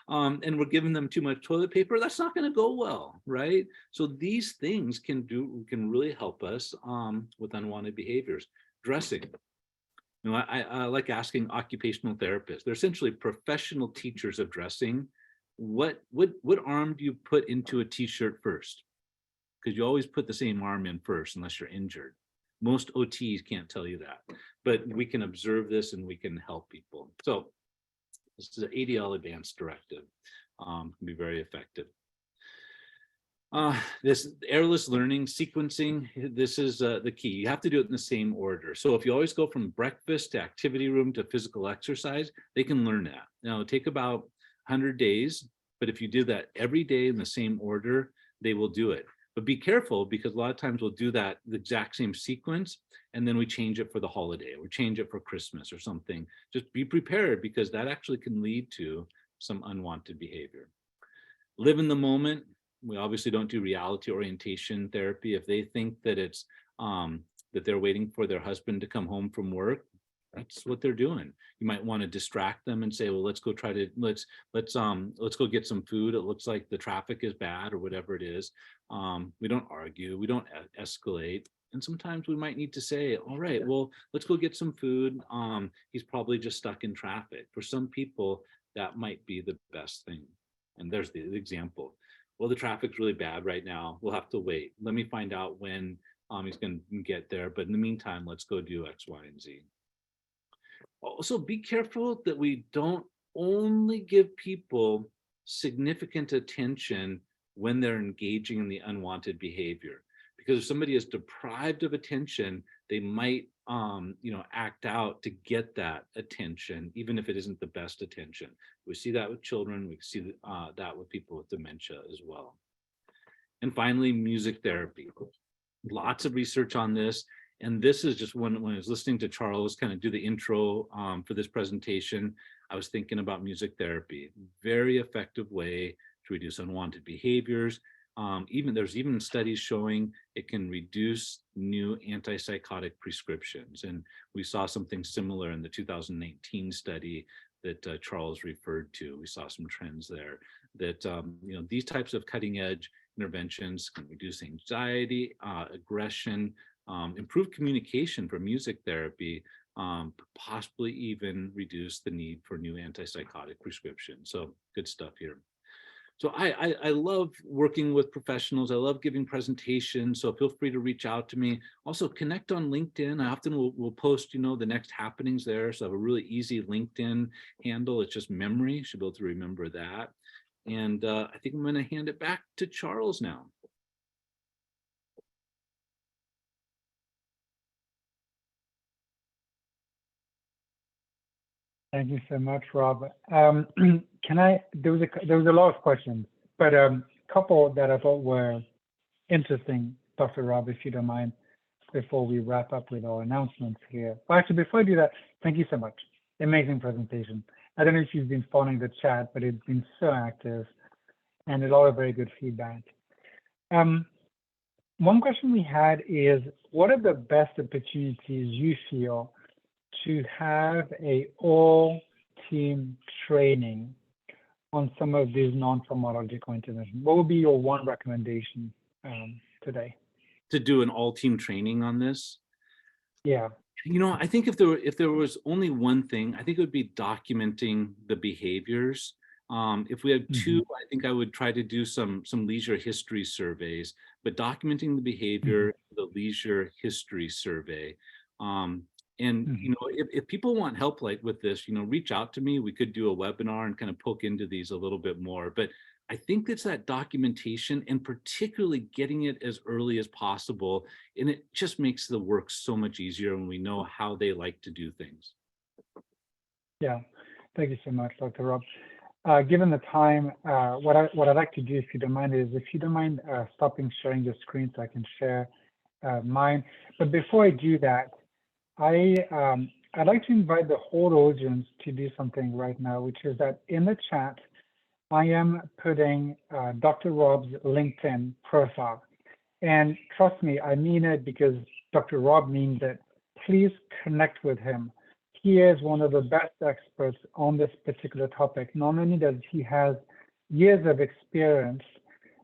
and we're giving them too much toilet paper, that's not going to go well, right? So these things can really help us with unwanted behaviors. Dressing. I like asking occupational therapists. They're essentially professional teachers of dressing. What arm do you put into a t-shirt first? Because you always put the same arm in first unless you're injured. Most OTs can't tell you that, but we can observe this and we can help people. So this is an ADL Advanced Directive. Can be very effective. This airless learning sequencing, this is the key. You have to do it in the same order. So if you always go from breakfast to activity room to physical exercise, they can learn that. Now it'll take about 100 days, but if you do that every day in the same order, they will do it. But be careful, because a lot of times we'll do that the exact same sequence and then we change it for the holiday or change it for Christmas or something. Just be prepared, because that actually can lead to some unwanted behavior. Live in the moment. We obviously don't do reality orientation therapy. If they think that it's that they're waiting for their husband to come home from work, that's what they're doing. You might want to distract them and say, well, let's go go get some food. It looks like the traffic is bad, or whatever it is. We don't argue, we don't escalate. And sometimes we might need to say, all right, well, let's go get some food. He's probably just stuck in traffic. For some people, that might be the best thing. And there's the example. Well, the traffic's really bad right now. We'll have to wait. Let me find out when he's going to get there. But in the meantime, let's go do X, Y, and Z. Also, be careful that we don't only give people significant attention when they're engaging in the unwanted behavior. Because if somebody is deprived of attention, they might act out to get that attention, even if it isn't the best attention. We see that with children. We see that with people with dementia as well. And finally, music therapy. Lots of research on this. And this is just when I was listening to Charles kind of do the intro for this presentation, I was thinking about music therapy. Very effective way to reduce unwanted behaviors. There's even studies showing it can reduce new antipsychotic prescriptions. And we saw something similar in the 2019 study that Charles referred to. We saw some trends there that, these types of cutting edge interventions can reduce anxiety, aggression, improve communication for music therapy, possibly even reduce the need for new antipsychotic prescriptions. So good stuff here. So I love working with professionals. I love giving presentations. So feel free to reach out to me. Also connect on LinkedIn. I often will post, the next happenings there. So I have a really easy LinkedIn handle. It's just memory. You should be able to remember that. And I think I'm going to hand it back to Charles now. Thank you so much, Rob. There was a lot of questions, but a couple that I thought were interesting, Dr. Rob, if you don't mind, before we wrap up with our announcements here. Well, actually, before I do that, thank you so much. Amazing presentation. I don't know if you've been following the chat, but it's been so active and a lot of very good feedback. One question we had is, what are the best opportunities you feel to have a all-team training on some of these non-pharmacological interventions? What would be your one recommendation today? To do an all-team training on this? Yeah. I think if there was only one thing, I think it would be documenting the behaviors. If we had two, I think I would try to do some leisure history surveys, but documenting the behavior, the leisure history survey. If people want help like with this, reach out to me. We could do a webinar and kind of poke into these a little bit more. But I think it's that documentation and particularly getting it as early as possible. And it just makes the work so much easier when we know how they like to do things. Yeah, thank you so much, Dr. Rob. Given the time, what I'd like to do, if you don't mind, stopping sharing your screen so I can share mine. But before I do that, I'd like to invite the whole audience to do something right now, which is that in the chat, I am putting Dr. Rob's LinkedIn profile. And trust me, I mean it because Dr. Rob means it. Please connect with him. He is one of the best experts on this particular topic. Not only does he have years of experience,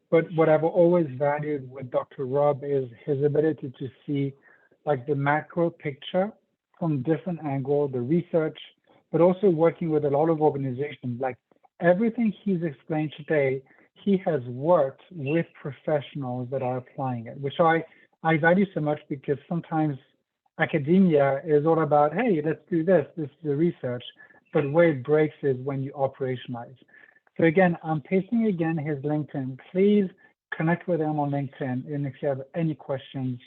but what I've always valued with Dr. Rob is his ability to see like the macro picture from different angles, the research, but also working with a lot of organizations. Like everything he's explained today, he has worked with professionals that are applying it, which I value so much because sometimes academia is all about, hey, let's do this is the research, but where it breaks is when you operationalize. So again, I'm pasting again his LinkedIn. Please connect with him on LinkedIn. And if you have any questions,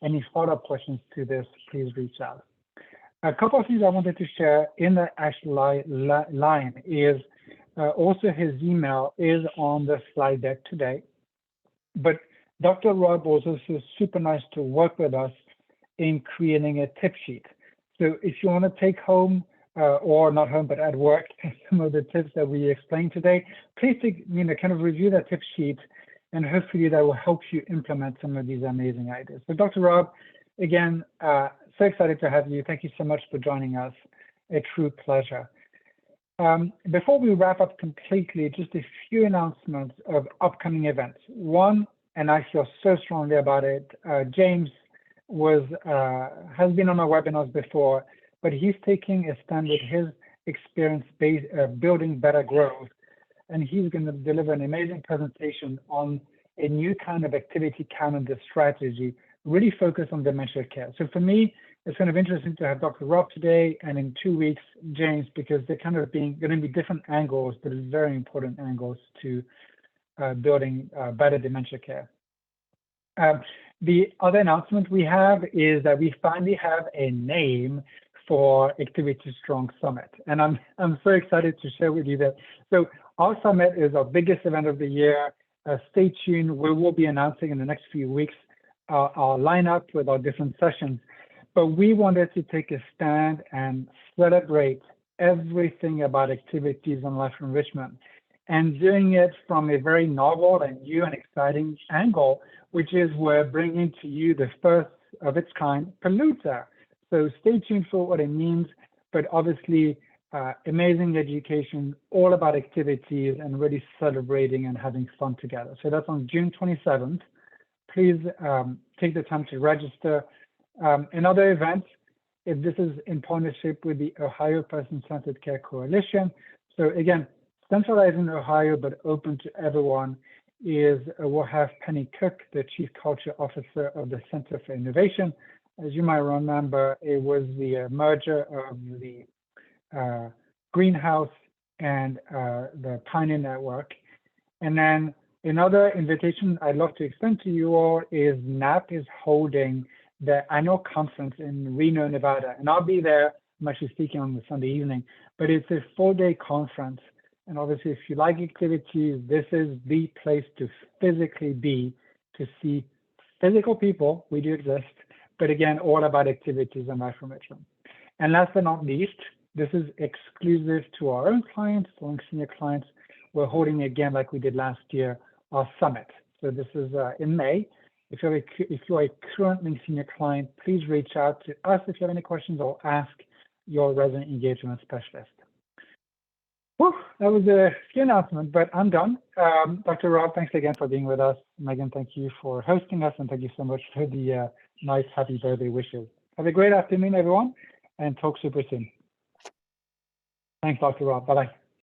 any follow-up questions to this, please reach out. A couple of things I wanted to share in the actual line is also his email is on the slide deck today. But Dr. Rob was also super nice to work with us in creating a tip sheet. So if you want to take home, or not home, but at work, some of the tips that we explained today, please take, kind of review that tip sheet, and hopefully that will help you implement some of these amazing ideas. So Dr. Rob, again, so excited to have you. Thank you so much for joining us. A true pleasure. Before we wrap up completely, just a few announcements of upcoming events. One, and I feel so strongly about it, James has been on our webinars before, but he's taking a stand with his experience based building better growth, and he's going to deliver an amazing presentation on a new kind of activity calendar strategy, really focused on dementia care. So for me, it's kind of interesting to have Dr. Rob today, and in 2 weeks, James, because they're kind of going to be different angles, but very important angles to building better dementia care. The other announcement we have is that we finally have a name for Activity Strong Summit. And I'm so excited to share with you that. So our summit is our biggest event of the year. Stay tuned. We will be announcing in the next few weeks our lineup with our different sessions. But we wanted to take a stand and celebrate everything about activities and life enrichment, and doing it from a very novel and new and exciting angle, which is we're bringing to you the first of its kind polluter. So stay tuned for what it means, but obviously amazing education, all about activities and really celebrating and having fun together. So that's on June 27th. Please take the time to register. Another event, if this is in partnership with the Ohio Person-Centered Care Coalition. So again, centralized in Ohio, but open to everyone, is we'll have Penny Cook, the Chief Culture Officer of the Center for Innovation. As you might remember, it was the merger of the Greenhouse and the Pioneer Network. And then another invitation I'd love to extend to you all is NAP is holding the annual conference in Reno, Nevada. And I'll be there. I'm actually speaking on the Sunday evening, but it's a 4-day conference. And obviously, if you like activities, this is the place to physically be, to see physical people. We do exist, but again, all about activities and life enrichment. And last but not least, this is exclusive to our own clients, Link Senior clients. We're holding again, like we did last year, our summit. So this is in May. If you're a current Link Senior client, please reach out to us if you have any questions, or ask your resident engagement specialist. Whew, that was a few announcement, but I'm done. Dr. Rob, thanks again for being with us. Megan, thank you for hosting us, and thank you so much for the nice happy birthday wishes. Have a great afternoon, everyone, and talk super soon. Thanks, Dr. Rob. Bye-bye.